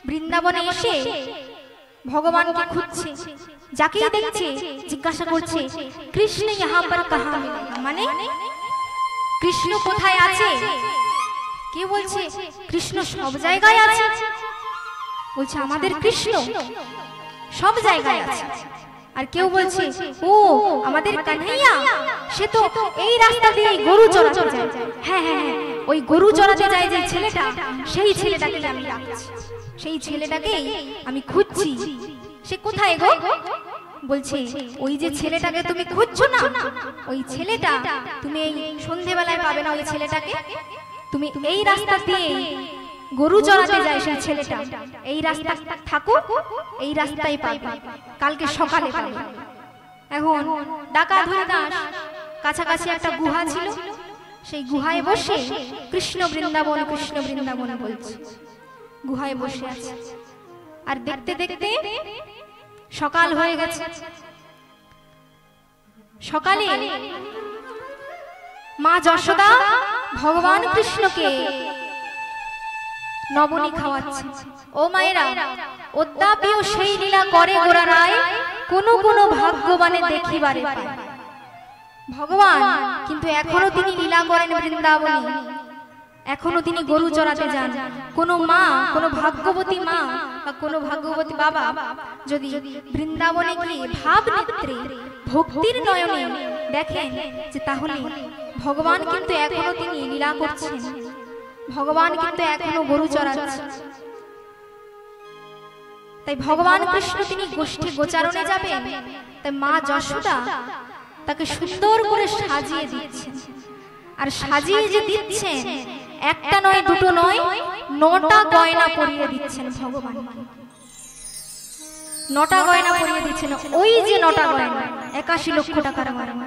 বৃন্দাবনে এসে ভগবানকে খুঁজছে, যাকেই দেখছে জিজ্ঞাসা করছে কৃষ্ণ ইহাঁ পর কাহা মিলেগা, মানে কৃষ্ণ কোথায় আছে? কে বলছে কৃষ্ণ সব জায়গায় আছে। বলছে আমাদের কৃষ্ণ সব জায়গায় আছে। আর কেউ বলছে ও আমাদের কানহাইয়া, সে তো এই রাস্তা দিয়ে গরু চড়াতে যায়। হ্যাঁ হ্যাঁ হ্যাঁ, ওই গরু চড়াতে যায় যে ছেলেটা, সেই ছেলেটাকে আমি ডাকছি, সেই ছেলেটাকেই আমি খুঁজছি। সে কোথায় গো? বলছে ওই যে ছেলেটাকে তুমি খুঁজছো না, ওই ছেলেটা তুমি এই সন্ধেবেলায় পাবে না। ওই ছেলেটাকে তুমি এই রাস্তা দিয়ে গরু চড়াতে যায় সেই ছেলেটা, এই রাস্তা থাকো, এই রাস্তায় পাবে, কালকে সকালে পাবে। এখন ডাকাত হরিদাস কাছাকাছি একটা গুহা ছিল, সেই গুহায় বসে কৃষ্ণ বৃন্দাবন কৃষ্ণ বৃন্দাবন বলছে, গুহায় বসে আছে। আর দেখতে দেখতে সকাল হয়ে গেছে। সকালে মা যশোদা ভগবান কৃষ্ণকে নবনী খাওয়াচ্ছে। ও মায়েরা, অদ্যাপিও সেই লীলা করে গোরা রায়, কোন কোন ভাগ্যবানে দেখিবারে পায়। ভগবান কিন্তু এখনো তিনি লীলা করেন বৃন্দাবনে, এখনো তিনি গরু চড়াতে যান। কোন মা, কোন ভাগ্যবতী মা বা কোন ভাগ্যবতী বাবা যদি বৃন্দাবনে গিয়ে ভাব নেত্রে ভক্তির নয়নে দেখেন যে তাহলে ভগবান কিন্তু এখনো তিনি লীলা করছেন, ভগবান কিন্তু এখনো গরু চড়াচ্ছেন। তাই ভগবান কৃষ্ণ তিনি গোষ্ঠী গোচারণে যাবেন, তাই মা যশোদা তাকে সুন্দর করে সাজিয়ে দিচ্ছেন। আর সাজিয়ে যে দিচ্ছেন, একটা নয় দুটো নয়, 9টা গয়না পরিয়ে দিচ্ছেন ভগবান, 9টা গয়না পরিয়ে দিচ্ছেন। ওই যে 9টা গয়না 81 লক্ষ টাকার গয়না।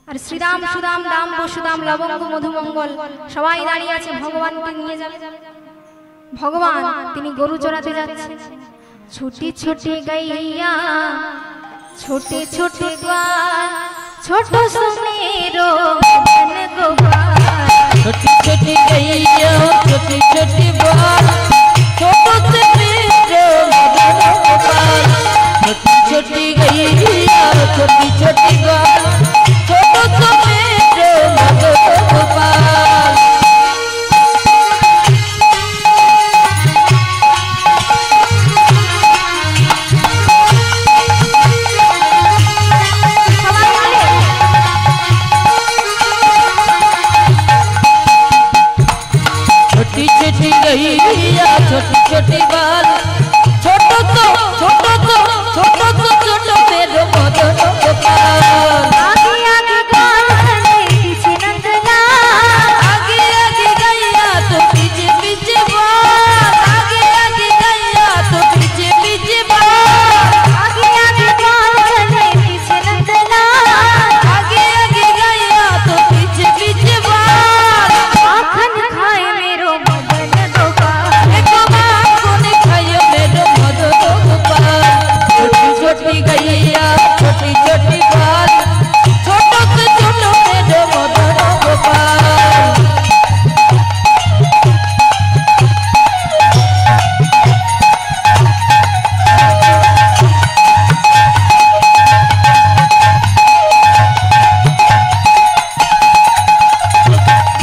আর শ্রীরাম সুদাম দাম বসুদাম লবঙ্গ মধুমঙ্গল সবাই দাঁড়িয়ে আছে ভগবানকে নিয়ে যাবে। ভগবান তিনি গরু চড়াতে যাচ্ছেন। ছোটি ছোটি গাইয়া ছোটে ছোটে গ্বাল, ছোট সুমেরো মদন গোপাল। छोटी छोटी गैया छोटी छोटी बाल, छोटो से मेरे मदन गोपाल। छोटी छोटी गैया छोटी छोटी बाल, छोटो से मेरे मदन गोपाल। छोटी छोटी गैया छोटी छोटी बाल, छोटो तो छोटो तो छोटो तो छोटो मेरे मदन गोपाल। आगे आगे गाने पीछे नंदलाल, आगे आगे गैया तो पीछे पीछे बाल, आगे आगे गैया तो पीछे पीछे बाल। आगे आगे गाने पीछे नंदलाल, आगे आगे गैया तो पीछे पीछे बाल। आखन खाए मेरो मदन गोपाल। एक माखन खाए मेरे मदन गोपाल। छोटी छोटी गैया छोटी छोटी बाल, छोटो से छोटो मेरे मदन गोपाल।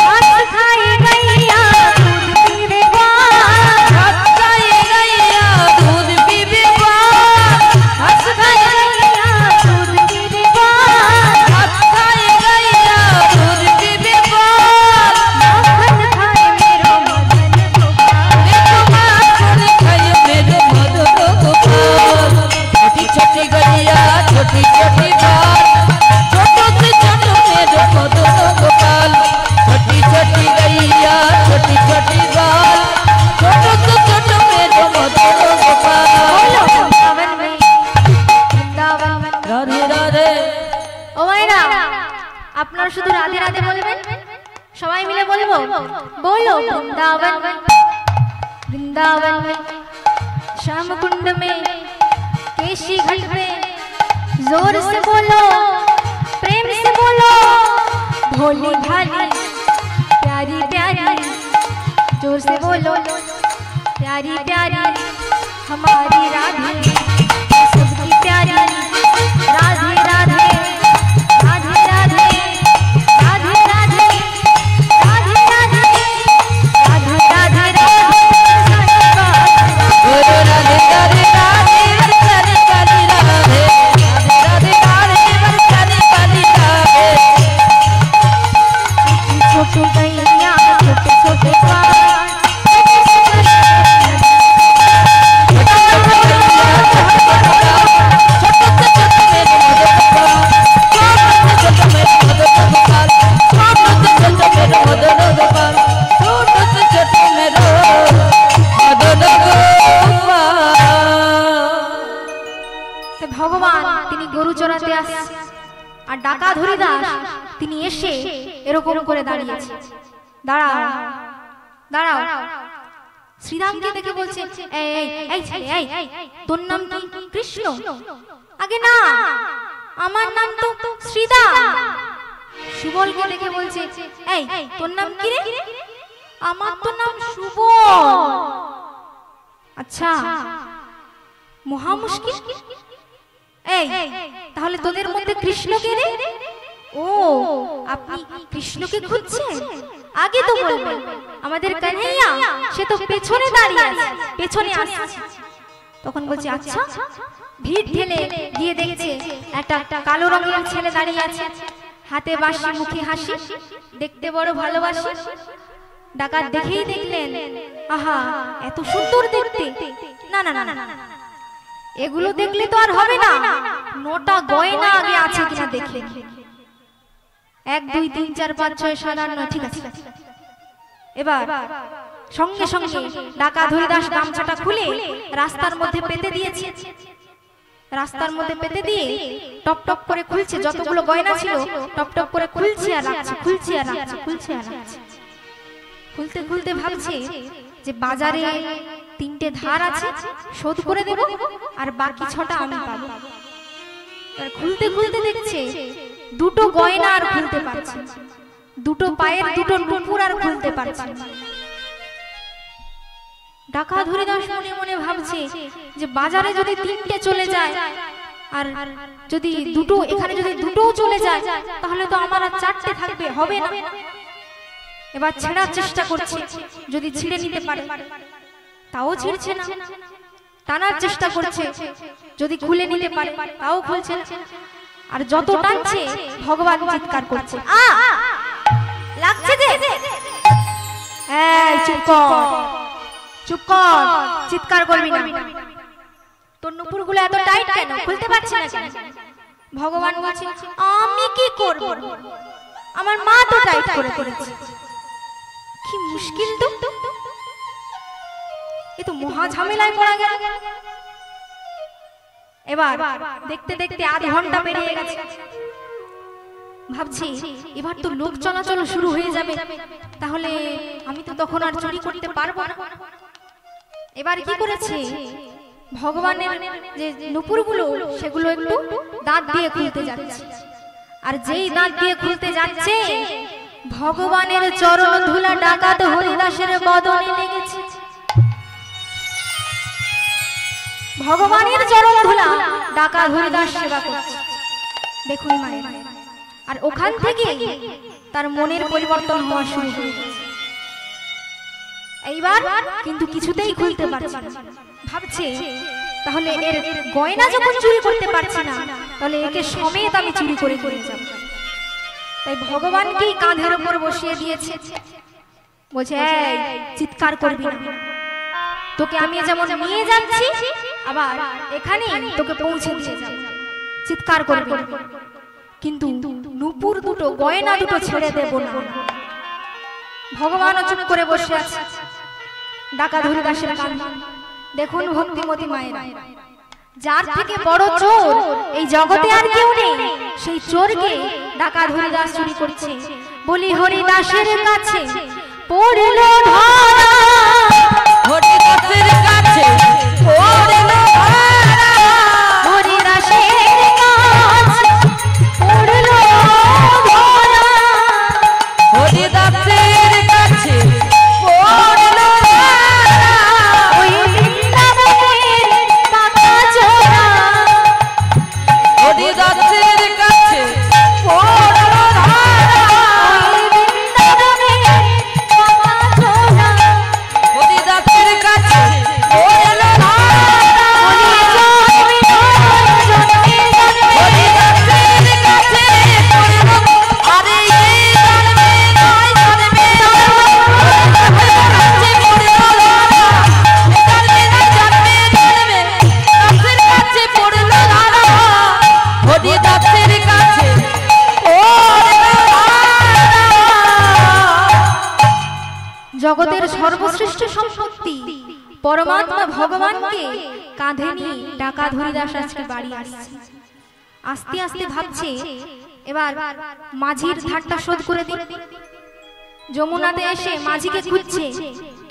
हाथ खाए गैया दूध पीवे ग्वाल, हाथ खाए गैया दूध पीवे ग्वाल, हाथ खाए गैया दूध पीवे ग्वाल। हाथ खाए गैया दूध पीवे ग्वाल। माखन खाए मेरो मदन गोपाल। एक माखन खाए मेरे मदन गोपाल। छोटी छोटी गैया छोटी छोटी बाल, छोटो से छोटो मेरे मदन गोपाल। छोटी छोटी गैया छोटी छोटी बाल, छोटो से छोटो मेरे मदन गोपाल। वृंदावन में वृंदावन में राधे राधे। ও মায়েরা, আপনারা শুধু রাধে রাধে বলবেন, সবাই মিলে বলবো, बोलो वृंदावन वृंदावन में श्याम कुंड में केशी घाट पे, जोर से बोलो प्रेम से बोलो, भोली भाली प्यारी प्यारी, जोर से बोलो प्यारी प्यारी हमारी राधे, सबकी प्यारी राधे राधे राधे राधे राधे राधे राधे राधे राधे राधे राधे राधे राधे राधे बरसाने काली राधे, राधे राधे राधे बरसाने काली राधे। छोटी गैया छोटे छोटे ভগবান তিনি গরু চড়াতে আসে আর ডাকা ধরি দাস তিনি এসে এরকম করে দাঁড়িয়েছে। দাঁড়াও দাঁড়াও। শ্রীরামকে দেখে বলছে এই এই এই ছেলে এই তোর নাম কি? কৃষ্ণ? আগে না, আমার নাম তো শ্রীদাম। সুবলকে দেখে বলছে এই তোর নাম কি রে? আমার তো নাম সুবল। আচ্ছা মহা মুশকিল। এই তাহলে তোদের মধ্যে কৃষ্ণ কে রে? ও আপনি কৃষ্ণকে খুঁজছেন? আগে তো বলবেন। আমাদের কানহাইয়া সে তো পেছনে দাঁড়িয়ে আছে, পেছনে আসছে। তখন বলছে আচ্ছা। ভিড় ঠেলে গিয়ে দেখছে একটা কালো রঙের ছেলে দাঁড়িয়ে আছে, হাতে বাঁশি মুখে হাসি, দেখতে বড় ভালোবাসি। ডাকাত দেখেই দেখলেন আহা এত সুন্দর দেখতে। না না না না, এগুলো দেখলে তো আর হবে না, নোটা গয়না আগে আছে কিনা দেখে। 1 2 3 4 5 6 7 8 9 ঠিক আছে। এবার সঙ্গে সঙ্গে ডাকাত হরিদাস গামছাটা খুলে রাস্তার মধ্যে পেতে দিয়েছে। রাস্তার মধ্যে পেতে দিয়ে টপ টপ করে খুলছে, যতগুলো গয়না ছিল টপ টপ করে খুলছে আর রাখছে, খুলছে আর রাখছে, খুলছে আর রাখছে। খুলতে খুলতে ভাবছে যে বাজারে 3টে ধার আছে, শোধ করে দেব আর বাকি 6টা আমি পাবো। আর খুলতে খুলতে দেখছে 2টো গয়না আর খুলতে পারছে, 2টো পায়ের 2টো নুপুর আর খুলতে পারছে। ডাকাত হরিদাস মনে মনে ভাবছে যে বাজারে যদি 3টে চলে যায় আর যদি 2টো এখানে যদি 2টোও চলে যায় তাহলে তো আমার আর 4টে থাকবে, হবে না। এবার ছেড়ার চেষ্টা করছে, যদি ছিঁড়ে নিতে পারে, তাও ছিঁড়ছে না। টানার চেষ্টা করছে, যদি খুলে নিতে পারে, তাও খুলছে না। আর যত টানছে ভগবান চিৎকার করছে, আ লাগছে যে এই চুপ কর, চুপ কর, চিৎকার করবি না। তোর নুপুরগুলো এত টাইট কেন, খুলতে পারছিস না কেন? ভগবান বলছে আমি কি করব, আমার মা তো টাইট করে করেছে। কি মুশকিল তো, এ তো মহা ঝামেলায় পড়া গেল। এবার দেখতে দেখতে আধ ঘন্টা পেরিয়ে গেছে। ভাবছি এবার তো লোক চলাচল শুরু হয়ে যাবে, তাহলে আমি তো তখন আর চুরি করতে পারবো না। এবার কি করেছে, ভগবানের যে নুপুরগুলো সেগুলো একটু দাঁত দিয়ে খুলতে যাচ্ছে। আর যেই দাঁত দিয়ে খুলতে যাচ্ছে ভগবানের চরণ ধুলা ডাকাত হরিদাসের বদনে লেগেছে। ভগবানের চরণ ধুলা ডাকাত হরিদাস সেবা করছে, দেখুন মায়ের। আর ওখান থেকে তার মনের পরিবর্তন হওয়া শুরু হয়ে গেছে। এইবার কিন্তু কিছুতেই খুলতে পারছে না। ভাবছে তাহলে এর গয়না যখন চুরি করতে পারছি না, তাহলে একে সমেত আমি চুরি করে নিয়ে যাব। তাই ভগবানকেই কাঁধের উপর বসিয়ে দিয়েছে। বলছে এই চিৎকার করবি না, তোকে আমি যেমন নিয়ে যাচ্ছি আবার এখানে তোকে পৌঁছে দিয়ে যাব, চিৎকার করবি না। কিন্তু নুপুর 2টো গয়না 2টো ছেড়ে দেব না। ভগবানও চুপ করে বসে আছে। ডাকাত হরিদাসের কান্না দেখুন ভক্তিমতী মায়েরা, যার থেকে বড় চোর এই জগতে আর কেউ নেই, সেই চোরকে ডাকাত হরিদাস চুরি করছে। বলি হরিদাসের কাছে পড়ল ধরা, হরিদাসের কাছে পড়ল ধরা, হরিদাসের কাছে পড়ল ধরা, হরিদাসের কাছে পড়ল ধরা, ওই পরমাত্মা ভগবানকে কাঁধে নিয়ে ডাকা হরিদাস আজকে বাড়ি আসছে। আস্তে আস্তে ভাবছে এবার মাঝির ধারটা শোধ করে দিই। যমুনাতে এসে মাঝিকে খুঁজছে,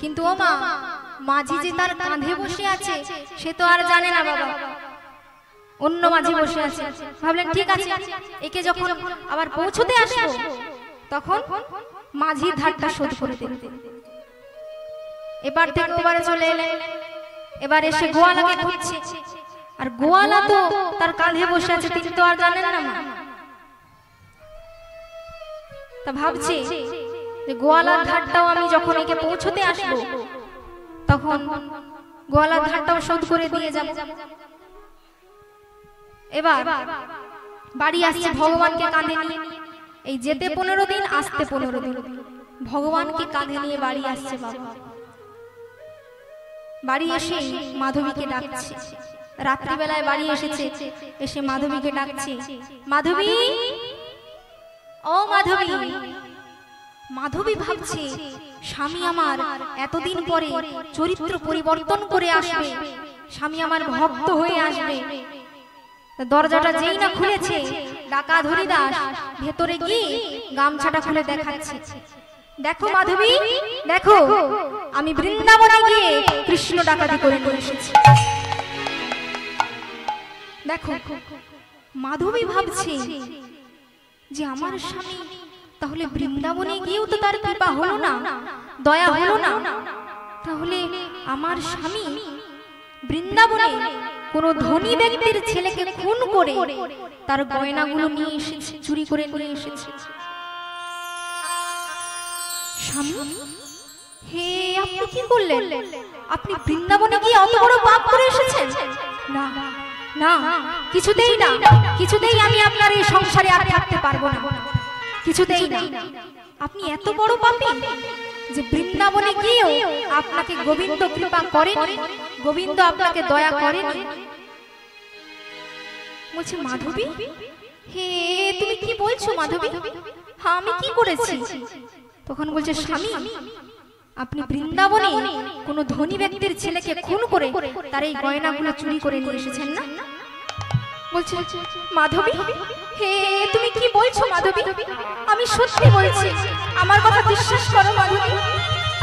কিন্তু ও মা, মাঝি যে তার কাঁধে বসে আছে সে তো আর জানে না বাবা, অন্য মাঝি বসে আছে। ভাবলেন ঠিক আছে, একে যখন আবার পৌঁছতে আসবো তখন মাঝির ধারটা শোধ করে দেবে। এবার থেকে ওবারে চলে এলেন। এবার এসে গোয়ালাকে খুঁজছে, আর গোয়ালা তো তার কাঁধে বসে আছে, তিনি তো আর জানেন না মা। তা ভাবছে যে গোয়ালার ধারটাও আমি যখন একে পৌঁছতে আসবো তখন গোয়ালার ধারটাও শোধ করে দিয়ে যাব। এবার বাড়ি আসছে ভগবানকে কাঁধে নিয়ে। এই যেতে 15 দিন, আসতে 15 দিন, ভগবানকে কাঁধে নিয়ে বাড়ি আসছে বাবা। বাড়ি এসে মাধবীকে ডাকছে। রাত্রিবেলায় বাড়ি এসেছে, এসে মাধবীকে ডাকছে, মাধবী, ও মাধবী। মাধবী ভাবছে স্বামী আমার এতদিন পরে চরিত্র পরিবর্তন করে আসবে, স্বামী আমার ভক্ত হয়ে আসবে। দরজাটা যেই না খুলেছে, ডাকা হরিদাস ভেতরে গিয়ে গামছাটা খুলে দেখাচ্ছে, দেখো মাধবী, দেখো আমি বৃন্দাবনে গিয়ে কৃষ্ণ ডাকাতি করে নিয়ে এসেছি। দেখো, মাধবী ভাবছে যে আমার স্বামী তাহলে বৃন্দাবনে গিয়েও তো তার কৃপা হলো না, দয়া হলো না, তাহলে আমার স্বামী বৃন্দাবনে কোন ধনী ব্যক্তির ছেলেকে খুন করে তার গয়নাগুলো নিয়ে এসেছে, চুরি করে নিয়ে এসেছে। স্বামী, হে আপনি কি করলেন? আপনি বৃন্দাবনে গিয়ে অত বড় পাপ করে এসেছেন? না না, কিছুতেই না, কিছুতেই আমি আপনার এই সংসারে আর থাকতে পারবো না, কিছুতেই না। আপনি এত বড় পাপী যে বৃন্দাবনে গিয়েও আপনাকে গোবিন্দ কৃপা করেনি, গোবিন্দ আপনাকে দয়া করেনি। বলছে মাধবী, হে তুমি কি বলছো মাধবী? হ্যাঁ আমি কি করেছি? তখন বলছে স্বামী, আপনি বৃন্দাবনে কোন ধনী ব্যক্তির ছেলেকে খুন করে তার এই গয়নাগুলো চুরি করে নিয়ে এসেছেন না? বলছে মাধবী, হে তুমি কি বলছো মাধবী? আমি সত্যি বলছি, আমার কথা বিশ্বাস করো মাধবী,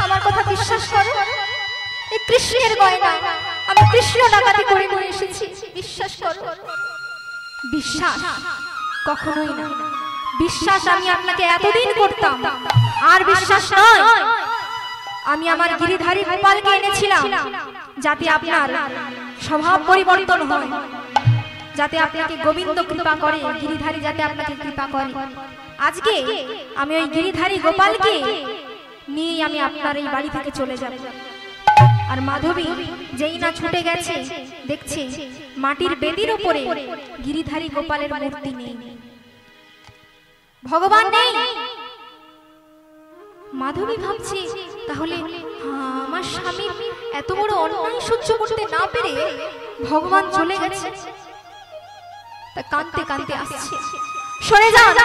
আমার কথা বিশ্বাস করো। এই কৃষ্ণের গয়না আমি কৃষ্ণ ডাকাতি করে নিয়ে এসেছি, বিশ্বাস করো। বিশ্বাস কখনোই না, বিশ্বাস আমি আপনাকে এতদিন করতাম, আর বিশ্বাস নয়। আমি আমার গিরিধারী গোপালকে এনেছিলাম যাতে আপনার স্বভাব পরিবর্তন হয়, যাতে আপনাকে গোবিন্দ কৃপা করে, গিরিধারী যাতে আপনাকে কৃপা করে। আজকে আমি ওই গিরিধারী গোপালকে নিয়ে আমি আপনার এই বাড়ি থেকে চলে যাব। আর মাধবী যেই না ছুটে গেছে, দেখছে মাটির বেদির উপরে গিরিধারী গোপালের মূর্তি নেই, ভগবান নেই। মাধবী ভাবছে তাহলে আমার স্বামী এত বড় অন্যায় সহ্য করতে না পেরে ভগবান চলে গেছে। তা কাঁদতে কাঁদতে আসছে, সরে যান,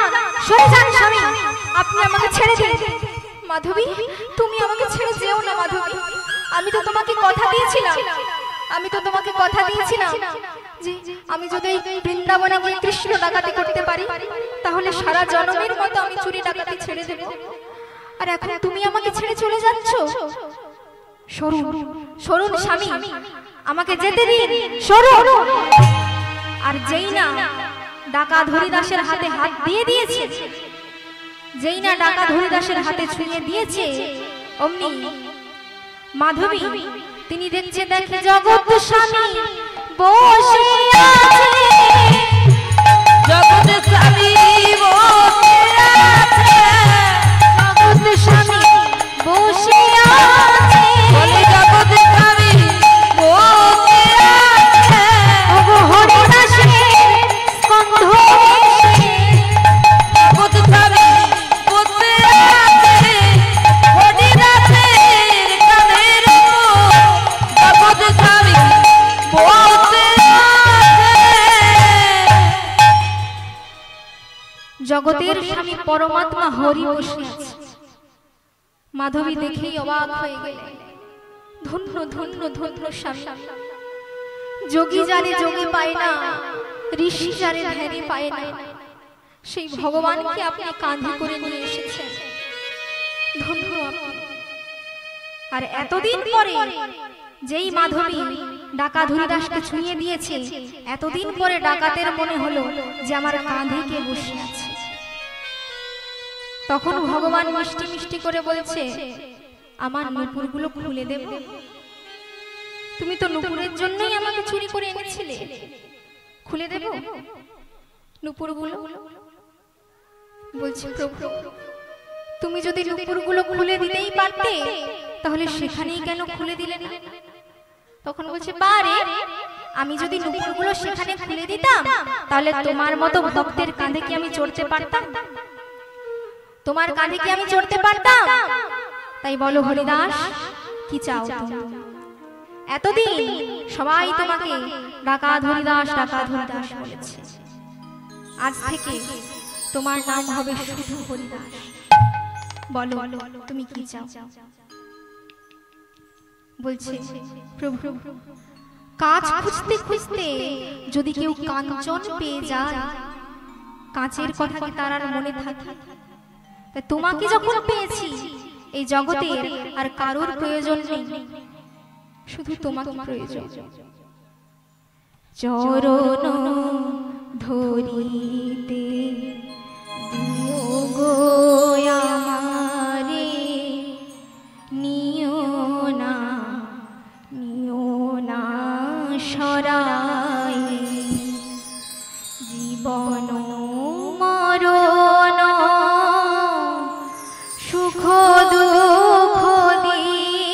সরে যান স্বামী, আপনি আমাকে ছেড়ে দিন। মাধবী, তুমি আমাকে ছেড়ে যেও না মাধবী, আমি তো তোমাকে কথা দিয়েছিলাম, আমি তো তোমাকে কথা দিয়েছিলাম যে আমি যদি বৃন্দাবনে গিয়ে কৃষ্ণ ডাকাতি করতে পারি তাহলে সারা জন্মের মতো আমি চুরি ডাকাতি ছেড়ে দেব। আর এখন তুমি আমাকে ছেড়ে চলে যাচ্ছ। সরুন, সরুন স্বামী, আমাকে যেতে দিন, সরুন। আর যেই না ডাকা হরিদাসের হাতে হাত দিয়ে দিয়েছে, যেই না ডাকা হরিদাসের হাতে ছুঁয়ে দিয়েছে, অমনি মাধবী তিনি দেখছে, দেখে জগৎ স্বামী বসে আছে, জগৎ স্বামী বসে আছে, জগৎ স্বামী বসে আছে, বলে জগৎ স্বামী বসে আছে, ওগো হরিদাসের স্কন্ধ এসে, জগৎ স্বামী বসে আছে, হরিদাসের কানের উপর জগৎ স্বামী বসে জগতের স্বামী পরমাত্মা হরি বসে আছে। মাধবী দেখেই অবাক হয়ে গেল, ধন্য ধন্য ধন্য স্বামী। যোগী যারে যোগে পায় না, ঋষি যারে ধ্যানে পায় না, সেই ভগবানকে আপনি কাঁধে করে নিয়ে এসেছেন, ধন্য আপনি। আর এতদিন পরে যেই মাধবী ডাকাত হরিদাসকে ছুঁয়ে দিয়েছে, এতদিন পরে ডাকাতের মনে হলো যে আমার কাঁধে কে বসে আছে। তখন ভগবান মিষ্টি মিষ্টি করে বলছে, আমার নুপুরগুলো খুলে দেব? তুমি তো নুপুরের জন্যই আমাকে চুরি করে এনেছিলে, খুলে দেব নুপুরগুলো? বলছে, প্রভু তুমি যদি নুপুরগুলো খুলে দিতেই পারতে তাহলে সেখানেই কেন খুলে দিলে না? তখন বলছে, বারে আমি যদি নুপুরগুলো সেখানে খুলে দিতাম তাহলে তোমার মতো ভক্তের কাঁধে কি আমি চড়তে পারতাম? তোমার কাঁধে কি আমি চড়তে পারতাম? তাই বলো হরিদাস, কি চাও? এতদিন সবাই তোমাকে ডাকাত হরিদাস ডাকাত হরিদাস বলেছে, আজ থেকে তোমার নাম হবে শুধু হরিদাস। বলো তুমি কি চাও? বলছে, প্রভু কাঁচ খুঁজতে খুঁজতে যদি কেউ কাঞ্চন পেয়ে যায়, কাঁচের কথা কি তার আর মনে থাকে? তোমাকে যখন পেয়েছি এই জগতে আর কারোর প্রয়োজন নেই, শুধু তোমাকে প্রয়োজন। চরণ ধরিতে দিও গো আমারে, নিও না সরাই, জীবন মরণ সুখ দুঃখ দিয়ে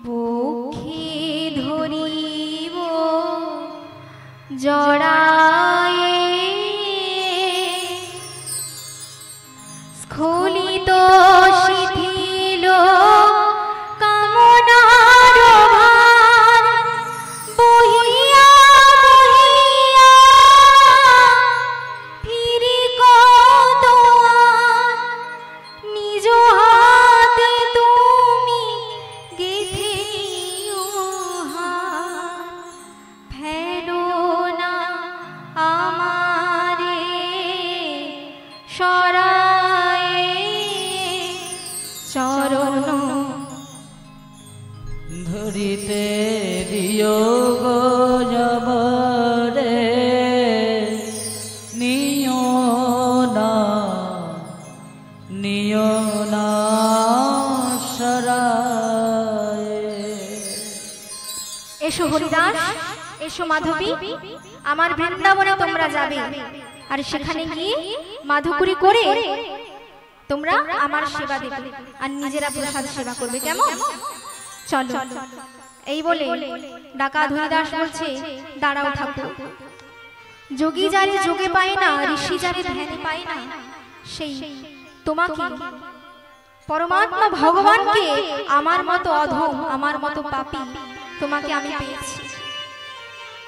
বুকে ধরিব জড়ায়ে, স্খলিত শিথিল কামনার ভার বহিয়া বহিয়া ফিরি কত নিজ হাতে তুমি গেঁথে নিও হার, ফেলো না আমারে সরায়ে, চরণ ধরিতে দিও গো জবরে, নিও না সরায়ে। এসো হরিদাস, এসো মাধবী, আমার বৃন্দাবনে তোমরা যাবে, আর সেখানে গিয়ে মাধুকরী করে তোমরা আমার সেবা দেবে আর নিজেরা প্রসাদ সেবা করবে, কেমন? চলো। এই বলে ডাকাত হরিদাস বলছে, দাঁড়াও ঠাকুর, যোগী যারে যোগে পায় না, ঋষি যারে ধ্যানে পায় না, সেই তোমাকে পরমাত্মা ভগবানকে আমার মতো অধম, আমার মতো পাপী তোমাকে আমি পেয়েছি।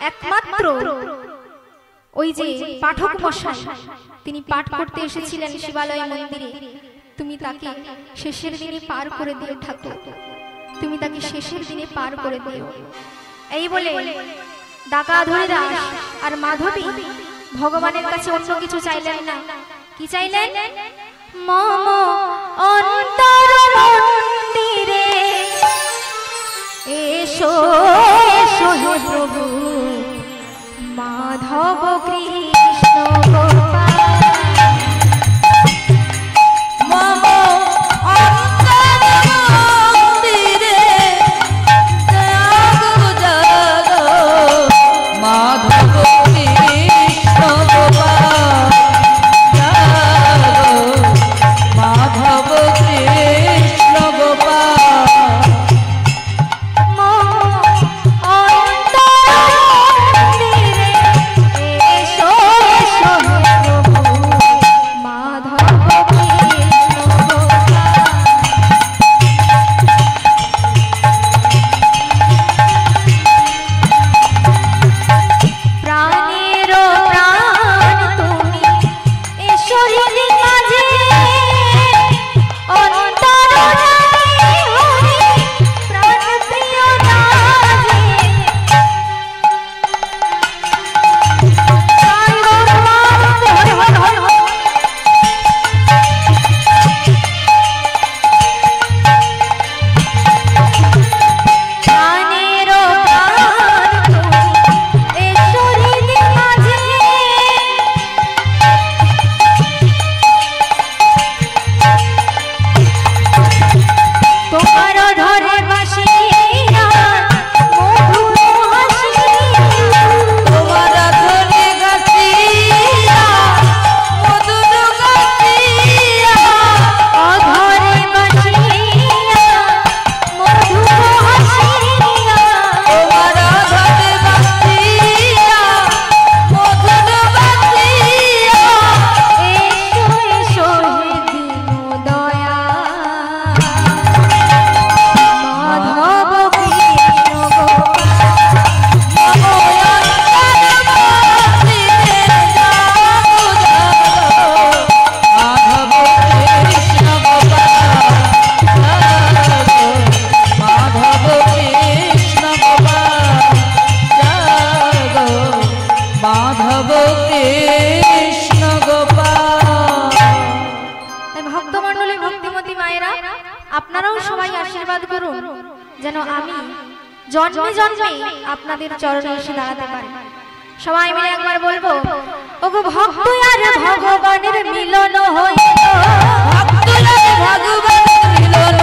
একমাত্র ওই যে পাঠক মশাই, তিনি পাঠ করতে এসেছিলেন শিবালয় মন্দিরে, তুমি তাকে শেষের দিনে পার করে দিও ঠাকুর, তুমি তাকে শেষের দিনে পার করে দিও। এই বলে ডাকাত হরিদাস আর মাধবী ভগবানের কাছে অন্য কিছু চাইলেন না। কি চাইলেন? মম অন্তর মন্দিরে এসো এসো হে প্রভু মাধব কৃষ্ণ গোপাল। মম অন্তর মন্দিরে জাগো জাগো মাধব কৃষ্ণ গোপাল, জাগো মাধব কৃষ্ণ গোপাল। অন্তর মন্দিরে এসো যেন আমি জন্মে জন্মে আপনাদের চরণে এসে দাঁড়াতে পারি। সবাই মিলে একবার বলবো, ওগো ভক্ত আর ভগবানের মিলন হইল, ভক্ত আর ভগবানের মিলন